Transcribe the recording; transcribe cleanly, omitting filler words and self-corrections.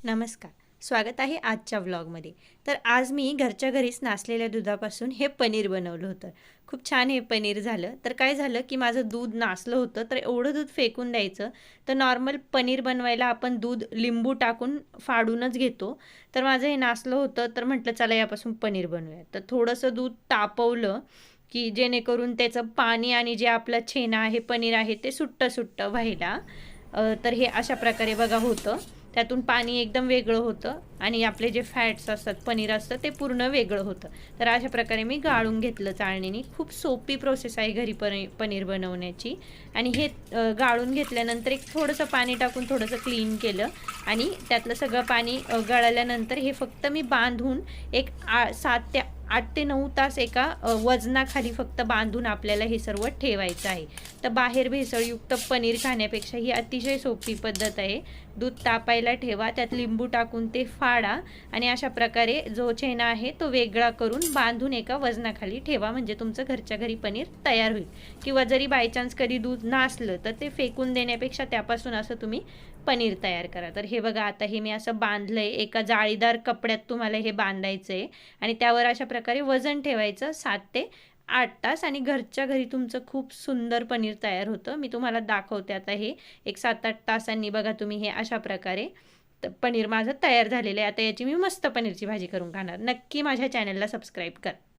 नमस्कार. स्वागत आहे आजच्या व्लॉगमध्ये. तर आज मी घरच्या घरीच नासलेल्या दुधापासून हे पनीर बनवलं होतं. खूप छान हे पनीर झालं. तर काय झालं, की माझं दूध नासलं होतं, तर एवढं दूध फेकून द्यायचं. तर नॉर्मल पनीर बनवायला आपण दूध लिंबू टाकून फाडूनच घेतो. तर माझं हे नासलं होतं, तर म्हटलं चला यापासून पनीर बनवूया. तर थोडंसं दूध तापवलं, की जेणेकरून त्याचं पाणी आणि जे आपलं छेना आहे, पनीर आहे, ते सुट्टं-सुट्टं व्हायला. तर हे अशा प्रकारे बघा होतं. त्यातून पाणी एकदम वेगळं होतं आणि आपले जे फॅट्स असतात, पनीर असतं ते पूर्ण वेगळं होतं. तर अशा प्रकारे मी गाळून घेतलं चाळणीने. खूप सोपी प्रोसेस आहे घरी पनीर बनवण्याची. आणि हे गाळून घेतल्यानंतर एक थोडंसं पाणी टाकून थोडंसं क्लीन केलं आणि त्यातलं सगळं पाणी गळाल्यानंतर हे फक्त मी बांधून एक 7 ते 8 ते 9 तास एका वजनाखाली फक्त बांधून आपल्याला हे सर्व ठेवायचं आहे. तर बाहेर भेसळयुक्त पनीर खाण्यापेक्षा ही अतिशय सोपी पद्धत आहे. दूध तापायला ठेवा, त्यात लिंबू टाकून ते फाडा आणि अशा प्रकारे जो छेना आहे तो वेगळा करून बांधून एका वजनाखाली ठेवा, म्हणजे तुमचं घरच्या घरी पनीर तयार होईल. किंवा जरी बाय चान्स कधी दूध नासलं तर ते फेकून देण्यापेक्षा त्यापासून असं तुम्ही पनीर तयार करा. तर हे बघा, आता हे मी असं बांधलंय. एका जाळीदार कपड्यात तुम्हाला हे बांधायचं आहे आणि त्यावर अशा प्रकारे वजन ठेवायचं 7 ते 8 तास आणि घरच्या घरी तुमचं खूप सुंदर पनीर तयार होतं. मी तुम्हाला दाखवते आता हे एक 7-8 तासांनी. बघा तुम्ही, हे अशा प्रकारे पनीर माझं तयार झालेलं आहे. आता याची मी मस्त पनीरची भाजी करून खाणार. नक्की माझ्या चॅनलला सबस्क्राईब करा.